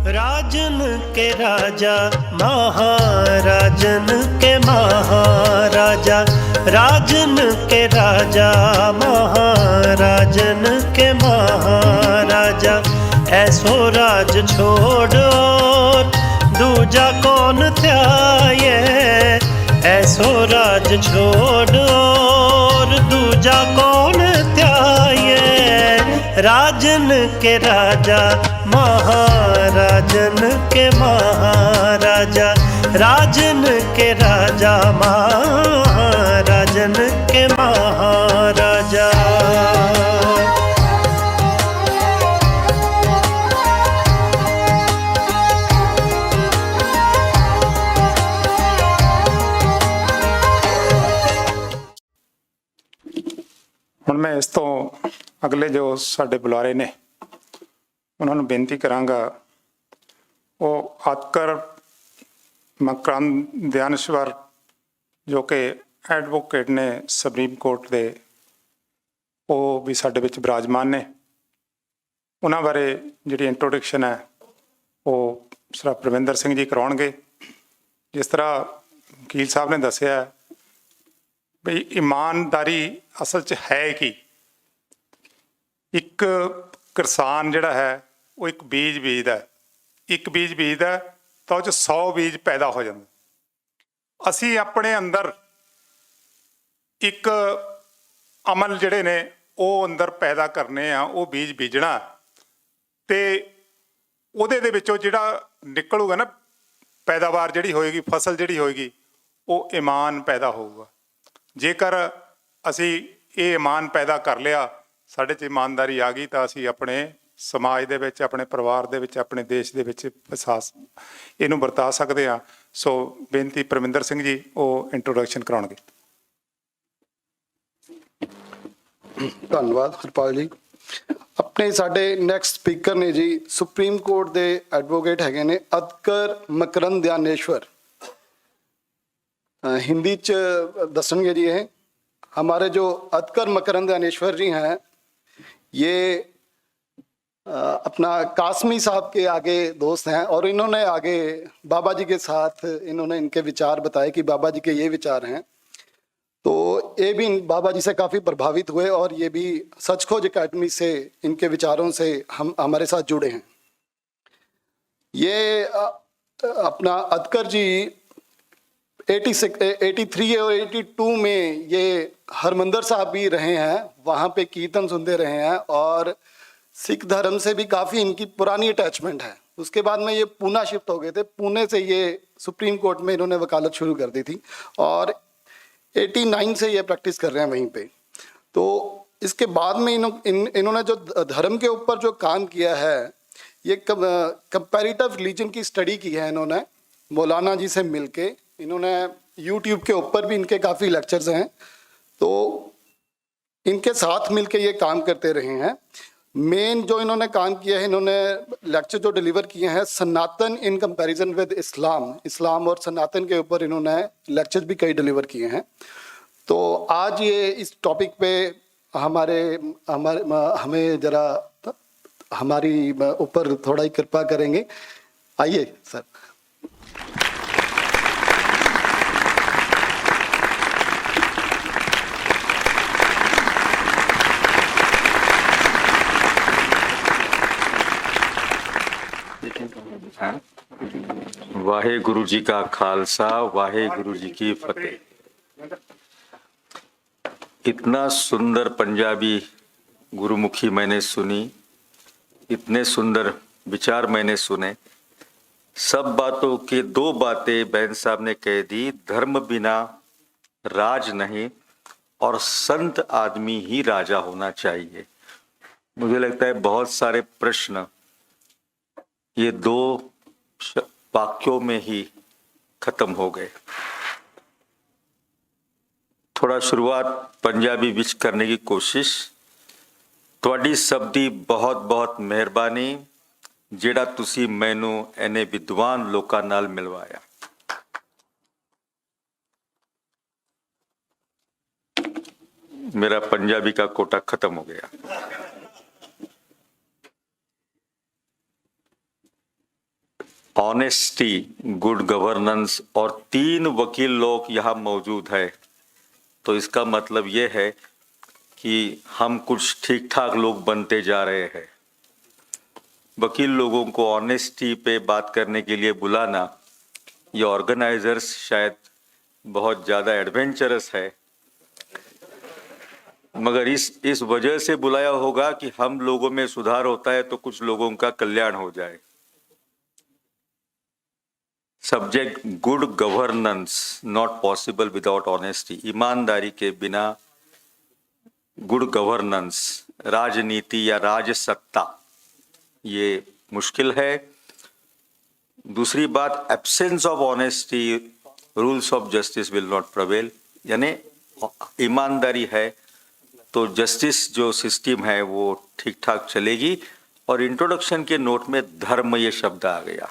राजन के राजा महाराजन के महाराजा, राजन के राजा महाराजन के महाराजा। ऐसो राज छोड़ और दूजा कौन त्याये, ऐसो राज छोड़ और दूजा कौन त्याये। राजन के राजा महाराजन के महाराजा, राजन के राजा महाराजन के महाराजा। ਹੁਣ मैं इस तो अगले जो साडे बुलारे ने उन्होंने बेनती करांगा, वो आतकर मकरंद ध्यानेश्वर जो कि एडवोकेट ने सुप्रीम कोर्ट दे, वो भी साडे विच विराजमान ने। उन्हां बारे जिहड़ी इंट्रोडक्शन है वो सर परविंदर सिंह जी कराउणगे। जिस तरह वकील साहब ने दस्सिया भी ईमानदारी असल च है कि एक किसान जिहड़ा है वो एक बीज बीजदा है, एक बीज बीजदा तो 100 बीज पैदा हो जाते। असी अपने अंदर एक अमल जिहड़े ने वो अंदर पैदा करने आ, वो बीज बीजना ते उहदे दे विचों जिहड़ा निकलूगा ना पैदावार जिहड़ी होएगी, फसल जिहड़ी होएगी, वो ईमान पैदा होऊगा। जेकर असी ये ईमान पैदा कर लिया, साढ़े च ईमानदारी आ गई, तो असी अपने समाज दे विच, अपने परिवार दे विच, अपने देश दे विच एहसास इनू वरता सकते हैं। सो बेनती परविंदर सिंह जी वो इंट्रोडक्शन कराउणगे। धन्यवाद हरपाल जी। अपने साडे नैक्सट स्पीकर ने जी सुप्रीम कोर्ट दे एडवोकेट हैगे ने आतकर मकरंद ध्यानेश्वर। हिंदी च दसणगे जी है। हमारे जो आतकर मकरंद ध्यानेश्वर जी हैं, ये अपना कासमी साहब के आगे दोस्त हैं और इन्होंने आगे बाबा जी के साथ इन्होंने इनके विचार बताए कि बाबा जी के ये विचार हैं। तो ये भी बाबा जी से काफ़ी प्रभावित हुए और ये भी सच खोज अकेडमी से इनके विचारों से हम हमारे साथ जुड़े हैं। ये अपना आतकर जी 83 और 82 में ये हरमंदर साहब भी रहे हैं, वहाँ पे कीर्तन सुनते रहे हैं और सिख धर्म से भी काफ़ी इनकी पुरानी अटैचमेंट है। उसके बाद में ये पूना शिफ्ट हो गए थे। पुणे से ये सुप्रीम कोर्ट में इन्होंने वकालत शुरू कर दी थी और 89 से ये प्रैक्टिस कर रहे हैं वहीं पे। तो इसके बाद में इन्होंने जो धर्म के ऊपर जो काम किया है, ये कंपैरेटिव रिलीजन की स्टडी की है इन्होंने मौलाना जी से मिलके। इन्होंने यूट्यूब के ऊपर भी इनके काफ़ी लेक्चर्स हैं, तो इनके साथ मिलके ये काम करते रहे हैं। मेन जो इन्होंने काम किया है, इन्होंने लेक्चर जो डिलीवर किए हैं सनातन इन कंपैरिजन विद इस्लाम, इस्लाम और सनातन के ऊपर इन्होंने लेक्चर भी कई डिलीवर किए हैं। तो आज ये इस टॉपिक पे हमें जरा हमारी ऊपर थोड़ा ही कृपा करेंगे। आइए सर। वाहे गुरु जी का खालसा, वाहे गुरु जी की फतेह। इतना सुंदर पंजाबी गुरुमुखी मैंने सुनी, इतने सुंदर विचार मैंने सुने। सब बातों के दो बातें बहन साहब ने कह दी, धर्म बिना राज नहीं और संत आदमी ही राजा होना चाहिए। मुझे लगता है बहुत सारे प्रश्न ये दो वाक्यों में ही खत्म हो गए। थोड़ा शुरुआत पंजाबी विच करने की कोशिश। तुहाडी सब दी बहुत बहुत मेहरबानी जिहड़ा तुसी मैनू इन्ने विद्वान लोकां नाल मिलवाया। मेरा पंजाबी का कोटा खत्म हो गया। ऑनेस्टी, गुड गवर्नेंस और 3 वकील लोग यहाँ मौजूद है, तो इसका मतलब ये है कि हम कुछ ठीक ठाक लोग बनते जा रहे हैं। वकील लोगों को ऑनेस्टी पे बात करने के लिए बुलाना, ये ऑर्गेनाइजर्स शायद बहुत ज़्यादा एडवेंचरस है, मगर इस वजह से बुलाया होगा कि हम लोगों में सुधार होता है तो कुछ लोगों का कल्याण हो जाए। Subject good governance not possible without honesty. ईमानदारी के बिना गुड गवर्नेंस, राजनीति या राजसत्ता, ये मुश्किल है। दूसरी बात, absence of honesty rules of justice will not prevail, यानी ईमानदारी है तो जस्टिस जो सिस्टम है वो ठीक ठाक चलेगी। और इंट्रोडक्शन के नोट में धर्म ये शब्द आ गया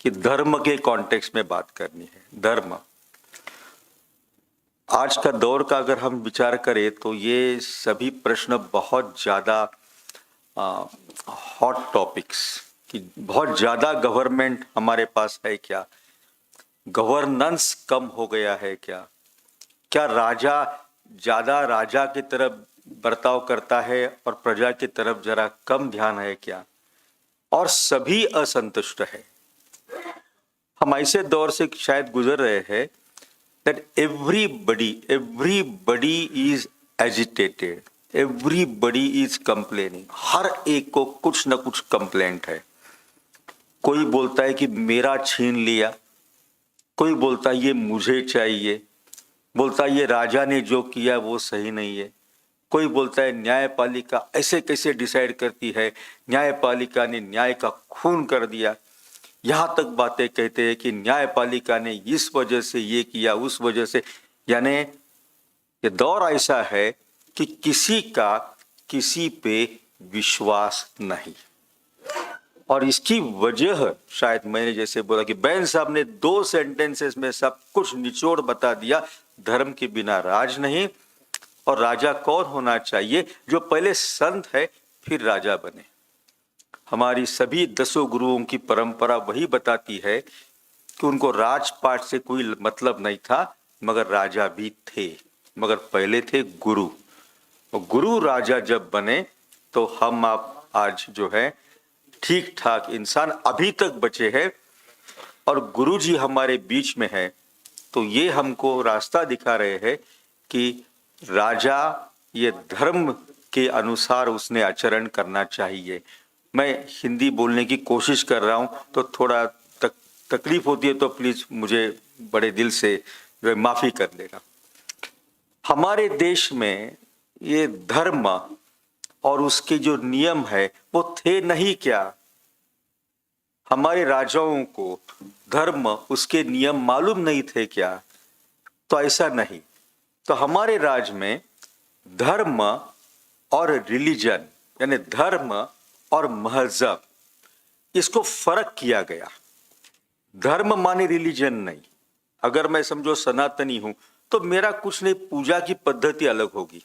कि धर्म के कॉन्टेक्स्ट में बात करनी है। धर्म आज का दौर का अगर हम विचार करें तो ये सभी प्रश्न बहुत ज़्यादा हॉट टॉपिक्स, कि बहुत ज़्यादा गवर्नमेंट हमारे पास है क्या, गवर्नेंस कम हो गया है क्या राजा ज़्यादा राजा की तरफ बर्ताव करता है और प्रजा की तरफ जरा कम ध्यान है क्या, और सभी असंतुष्ट है। हम ऐसे दौर से शायद गुजर रहे हैं that everybody is agitated, everybody is complaining, हर एक को कुछ न कुछ कंप्लेंट है। कोई बोलता है कि मेरा छीन लिया, कोई बोलता है ये मुझे चाहिए, बोलता है ये राजा ने जो किया वो सही नहीं है, कोई बोलता है न्यायपालिका ऐसे कैसे डिसाइड करती है, न्यायपालिका ने न्याय का खून कर दिया। यहाँ तक बातें कहते हैं कि न्यायपालिका ने इस वजह से ये किया, उस वजह से, यानी ये दौर ऐसा है कि किसी का किसी पे विश्वास नहीं। और इसकी वजह शायद मैंने जैसे बोला कि बैन साहब ने 2 सेंटेंसेस में सब कुछ निचोड़ बता दिया। धर्म के बिना राज नहीं, और राजा कौन होना चाहिए, जो पहले संत है फिर राजा बने। हमारी सभी 10 गुरुओं की परंपरा वही बताती है कि उनको राजपाट से कोई मतलब नहीं था, मगर राजा भी थे, मगर पहले थे गुरु। और गुरु राजा जब बने तो हम आप आज जो है ठीक ठाक इंसान अभी तक बचे हैं, और गुरु जी हमारे बीच में है, तो ये हमको रास्ता दिखा रहे हैं कि राजा ये धर्म के अनुसार उसने आचरण करना चाहिए। मैं हिंदी बोलने की कोशिश कर रहा हूँ तो थोड़ा तकलीफ होती है तो प्लीज मुझे बड़े दिल से माफी कर देना। हमारे देश में ये धर्म और उसके जो नियम है वो थे नहीं क्या? हमारे राजाओं को धर्म उसके नियम मालूम नहीं थे क्या? तो ऐसा नहीं। तो हमारे राज में धर्म और रिलीजन, यानी धर्म और मजहब, इसको फर्क किया गया। धर्म माने रिलीजन नहीं। अगर मैं समझो सनातनी हूं तो मेरा कुछ नहीं, पूजा की पद्धति अलग होगी।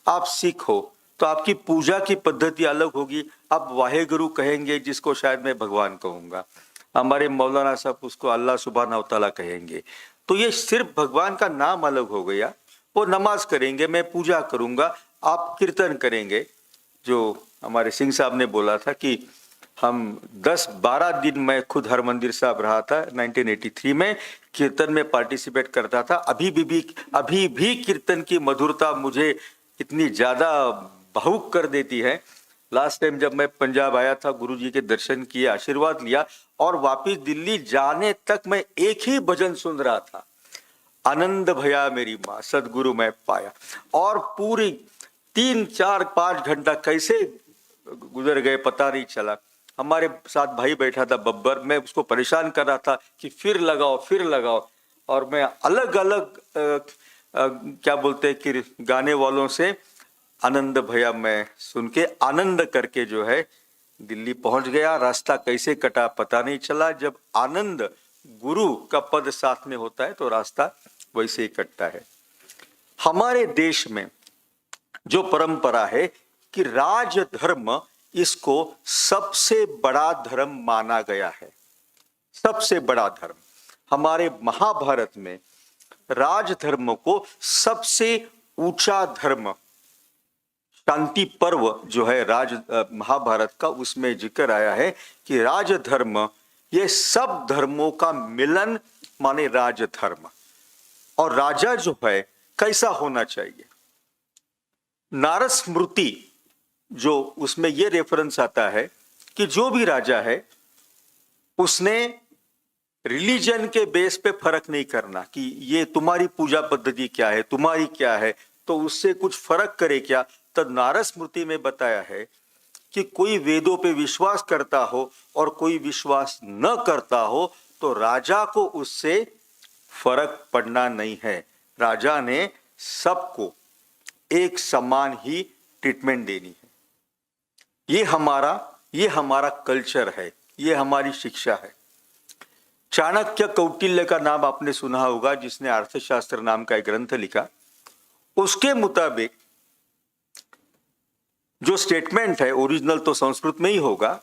आप सिख हो तो आपकी पूजा की पद्धति अलग होगी। आप वाहेगुरु कहेंगे जिसको शायद मैं भगवान कहूंगा, हमारे मौलाना साहब उसको अल्लाह सुब्हानहू तआला कहेंगे। तो ये सिर्फ भगवान का नाम अलग हो गया। वो नमाज करेंगे, मैं पूजा करूंगा, आप कीर्तन करेंगे। जो हमारे सिंह साहब ने बोला था कि हम 10-12 दिन मैं खुद हरमंदिर साहब रहा था 1983 में, कीर्तन में पार्टिसिपेट करता था। अभी भी कीर्तन की मधुरता मुझे इतनी ज्यादा भावुक कर देती है। लास्ट टाइम जब मैं पंजाब आया था, गुरुजी के दर्शन किए, आशीर्वाद लिया, और वापिस दिल्ली जाने तक मैं एक ही भजन सुन रहा था, आनंद भया मेरी माँ सदगुरु मैं पाया। और पूरी 3-4-5 घंटा कैसे गुजर गए पता नहीं चला। हमारे साथ भाई बैठा था बब्बर, मैं उसको परेशान कर रहा था कि फिर लगाओ, और मैं अलग अलग क्या बोलते हैं कि गाने वालों से आनंद भैया मैं सुन के आनंद करके जो है दिल्ली पहुंच गया। रास्ता कैसे कटा पता नहीं चला। जब आनंद गुरु का पद साथ में होता है तो रास्ता वैसे ही कटता है। हमारे देश में जो परंपरा है कि राज धर्म, इसको सबसे बड़ा धर्म माना गया है। सबसे बड़ा धर्म। हमारे महाभारत में राजधर्म को सबसे ऊंचा धर्म, शांति पर्व जो है महाभारत का, उसमें जिक्र आया है कि राजधर्म ये सब धर्मों का मिलन माने राजधर्म। और राजा जो है कैसा होना चाहिए, नारद स्मृति जो उसमें ये रेफरेंस आता है कि जो भी राजा है उसने रिलीजन के बेस पे फर्क नहीं करना कि ये तुम्हारी पूजा पद्धति क्या है, तुम्हारी क्या है, तो उससे कुछ फर्क करे क्या। तब नारद स्मृति में बताया है कि कोई वेदों पे विश्वास करता हो और कोई विश्वास न करता हो तो राजा को उससे फर्क पड़ना नहीं है। राजा ने सबको एक समान ही ट्रीटमेंट देनी है। ये हमारा कल्चर है, ये हमारी शिक्षा है। चाणक्य कौटिल्य का नाम आपने सुना होगा, जिसने अर्थशास्त्र नाम का एक ग्रंथ लिखा। उसके मुताबिक जो स्टेटमेंट है, ओरिजिनल तो संस्कृत में ही होगा,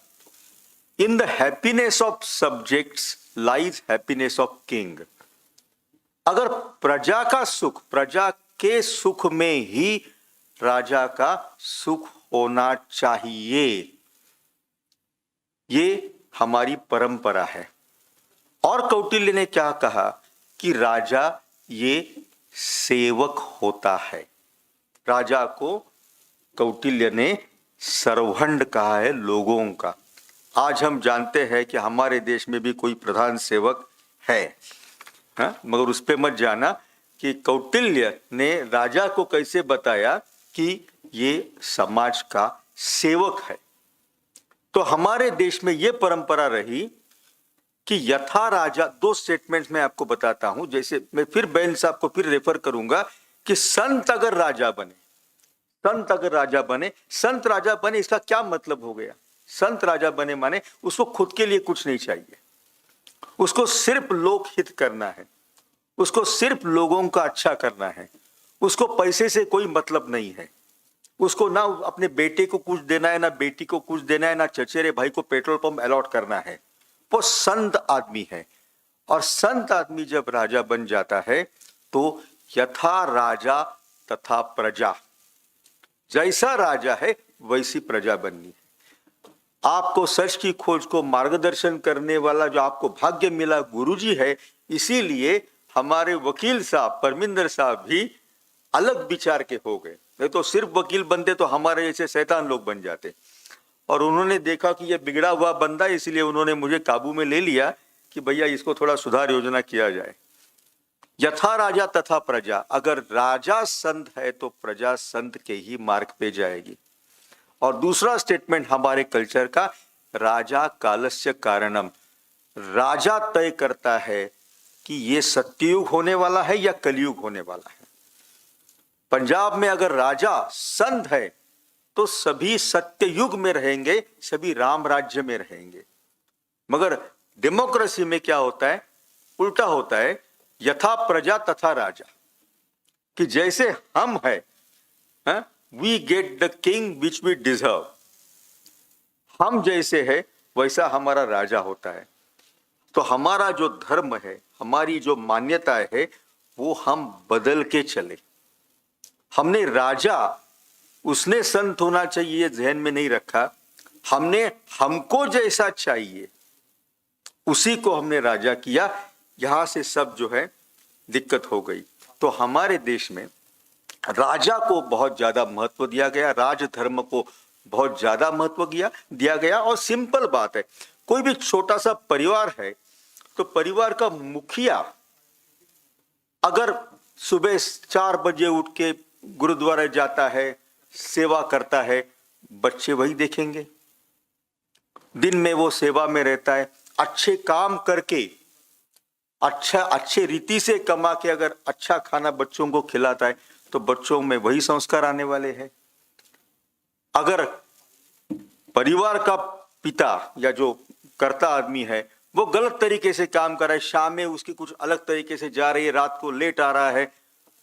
in the happiness of subjects lies happiness of king. अगर प्रजा का सुख, प्रजा के सुख में ही राजा का सुख होना चाहिए, ये हमारी परंपरा है। और कौटिल्य ने क्या कहा कि राजा ये सेवक होता है। राजा को कौटिल्य ने सर्वंट कहा है लोगों का। आज हम जानते हैं कि हमारे देश में भी कोई प्रधान सेवक है, हाँ? मगर उस पे मत जाना कि कौटिल्य ने राजा को कैसे बताया कि ये समाज का सेवक है। तो हमारे देश में ये परंपरा रही कि यथा राजा, दो स्टेटमेंट मैं आपको बताता हूं, जैसे मैं फिर बैन साहब को फिर रेफर करूंगा कि संत अगर राजा बने, संत अगर राजा बने, संत राजा बने, इसका क्या मतलब हो गया? संत राजा बने माने उसको खुद के लिए कुछ नहीं चाहिए, उसको सिर्फ लोक हित करना है, उसको सिर्फ लोगों का अच्छा करना है, उसको पैसे से कोई मतलब नहीं है, उसको ना अपने बेटे को कुछ देना है, ना बेटी को कुछ देना है, ना चचेरे भाई को पेट्रोल पंप अलॉट करना है। वो संत आदमी है। और संत आदमी जब राजा बन जाता है तो यथा राजा तथा प्रजा, जैसा राजा है वैसी प्रजा बननी है। आपको सच की खोज को मार्गदर्शन करने वाला जो आपको भाग्य मिला गुरुजी है, इसीलिए हमारे वकील साहब परमिंदर साहब भी अलग विचार के हो गए। नहीं तो सिर्फ वकील बनते तो हमारे जैसे शैतान लोग बन जाते। और उन्होंने देखा कि ये बिगड़ा हुआ बंदा, इसलिए उन्होंने मुझे काबू में ले लिया कि भैया इसको थोड़ा सुधार योजना किया जाए। यथा राजा तथा प्रजा, अगर राजा संत है तो प्रजा संत के ही मार्ग पे जाएगी। और दूसरा स्टेटमेंट हमारे कल्चर का, राजा कालस्य कारणम, राजा तय करता है कि ये सत्ययुग होने वाला है या कलयुग होने वाला है। पंजाब में अगर राजा संत है तो सभी सत्ययुग में रहेंगे, सभी राम राज्य में रहेंगे। मगर डेमोक्रेसी में क्या होता है? उल्टा होता है, यथा प्रजा तथा राजा, कि जैसे हम है, we get the king which we deserve. हम जैसे है वैसा हमारा राजा होता है। तो हमारा जो धर्म है, हमारी जो मान्यता है, वो हम बदल के चले। हमने राजा उसने संत होना चाहिए ध्यान में नहीं रखा, हमने हमको जैसा चाहिए उसी को हमने राजा किया। यहां से सब जो है दिक्कत हो गई। तो हमारे देश में राजा को बहुत ज्यादा महत्व दिया गया, राजधर्म को बहुत ज्यादा महत्व दिया गया। और सिंपल बात है, कोई भी छोटा सा परिवार है तो परिवार का मुखिया अगर सुबह 4 बजे उठ के गुरुद्वारा जाता है, सेवा करता है, बच्चे वही देखेंगे। दिन में वो सेवा में रहता है, अच्छे काम करके, अच्छे रीति से कमा के अगर अच्छा खाना बच्चों को खिलाता है तो बच्चों में वही संस्कार आने वाले हैं। अगर परिवार का पिता या जो कर्ता आदमी है वो गलत तरीके से काम कर रहा है, शाम में उसकी कुछ अलग तरीके से जा रही है, रात को लेट आ रहा है,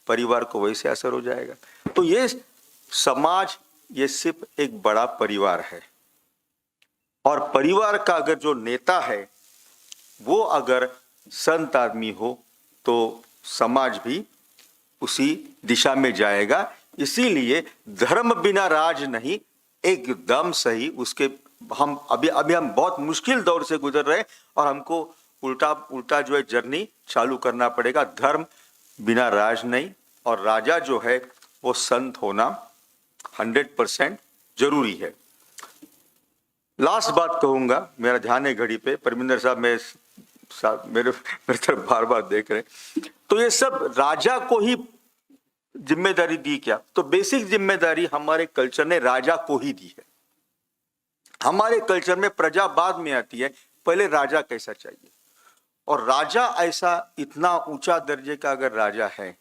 परिवार को वैसे असर हो जाएगा। तो ये समाज, ये सिर्फ एक बड़ा परिवार है। और परिवार का अगर जो नेता है वो अगर संत आदमी हो तो समाज भी उसी दिशा में जाएगा। इसीलिए धर्म बिना राज नहीं, एकदम सही। उसके हम अभी हम बहुत मुश्किल दौर से गुजर रहे हैं और हमको उल्टा जो है जर्नी चालू करना पड़ेगा। धर्म बिना राज नहीं, और राजा जो है वो संत होना 100% जरूरी है। लास्ट बात कहूंगा, मेरा ध्यान है घड़ी पे, परमिंदर साहब मेरे तरफ बार बार देख रहे हैं। तो ये सब राजा को ही जिम्मेदारी दी क्या? तो बेसिक जिम्मेदारी हमारे कल्चर ने राजा को ही दी है। हमारे कल्चर में प्रजा बाद में आती है, पहले राजा कैसा चाहिए। और राजा ऐसा इतना ऊंचा दर्जे का अगर राजा है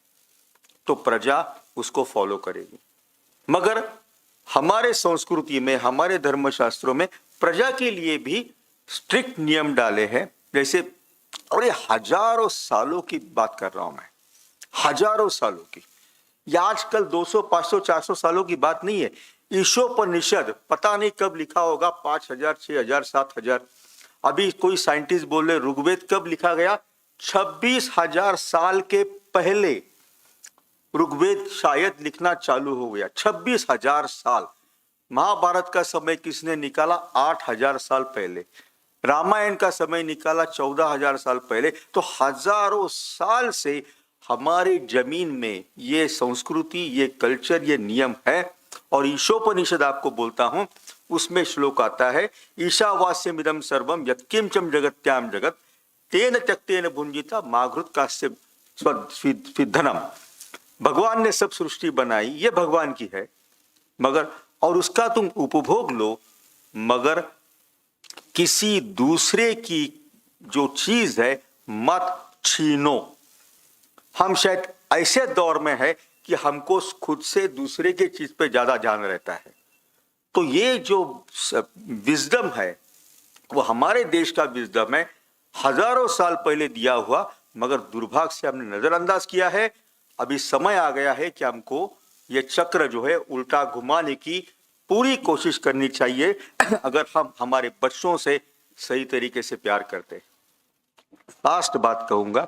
तो प्रजा उसको फॉलो करेगी। मगर हमारे संस्कृति में, हमारे धर्मशास्त्रों में प्रजा के लिए भी स्ट्रिक्ट नियम डाले हैं। जैसे, और ये हजारों सालों की बात कर रहा हूं मैं, हजारों सालों की। ये आजकल 200, 500, 400 सालों की बात नहीं है। ईशोपनिषद पता नहीं कब लिखा होगा, 5000, 6000, 7000। अभी कोई साइंटिस्ट बोल रहे ऋग्वेद कब लिखा गया? 26,000 साल के पहले ऋग्वेद शायद लिखना चालू हो गया। 26,000 साल। महाभारत का समय किसने निकाला? 8,000 साल पहले। रामायण का समय निकाला 14,000 साल पहले। तो हजारों साल से हमारी जमीन में ये संस्कृति, ये कल्चर, ये नियम है। और ईशोपनिषद आपको बोलता हूं, उसमें श्लोक आता है, ईशावास्यमिदं सर्वम यत्किंचम जगत्याम जगत तेन त्यक्तेन भुंजिता माघृत कास्य स्विद्धनम। भगवान ने सब सृष्टि बनाई, ये भगवान की है, मगर और उसका तुम उपभोग लो, मगर किसी दूसरे की जो चीज है मत छीनो। हम शायद ऐसे दौर में है कि हमको खुद से दूसरे के चीज पे ज्यादा ध्यान रहता है। तो ये जो विजडम है वो हमारे देश का विजडम है, हजारों साल पहले दिया हुआ, मगर दुर्भाग्य से हमने नजरअंदाज किया है। अभी समय आ गया है कि हमको ये चक्र जो है उल्टा घुमाने की पूरी कोशिश करनी चाहिए, अगर हम हमारे बच्चों से सही तरीके से प्यार करते हैं। लास्ट बात कहूंगा,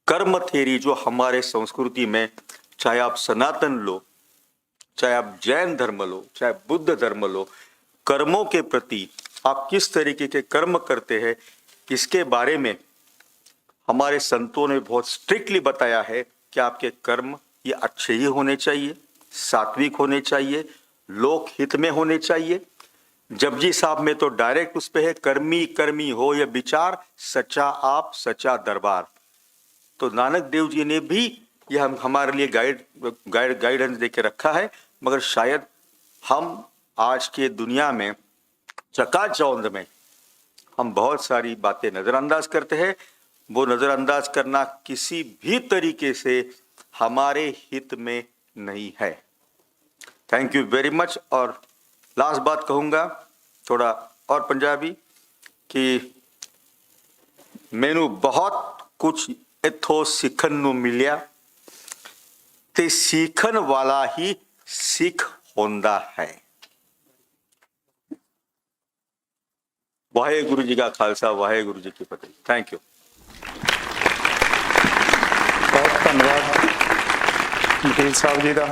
कर्म थेरी जो हमारे संस्कृति में, चाहे आप सनातन लो, चाहे आप जैन धर्म लो, चाहे बुद्ध धर्म लो, कर्मों के प्रति आप किस तरीके के कर्म करते हैं, इसके बारे में हमारे संतों ने बहुत स्ट्रिक्टली बताया है कि आपके कर्म ये अच्छे ही होने चाहिए, सात्विक होने चाहिए, लोक हित में होने चाहिए। जपजी साहब में तो डायरेक्ट उस पे है, कर्मी कर्मी हो यह विचार, सच्चा आप सच्चा दरबार। तो नानक देव जी ने भी यह हमारे लिए गाइडेंस दे के रखा है। मगर शायद हम आज के दुनिया में चकाचौंध में हम बहुत सारी बातें नजरअंदाज करते हैं। वो नजरअंदाज करना किसी भी तरीके से हमारे हित में नहीं है। Thank you very much. और लास्ट बात कहूंगा थोड़ा और पंजाबी, कि मैनू बहुत कुछ इथों सीखन नू मिलिया ते सीखन वाला ही सिख होंदा है। वाहेगुरु जी का खालसा, वाहेगुरु जी की फतेह। Thank you. बहुत धन्यवाद वकील साहब जी का।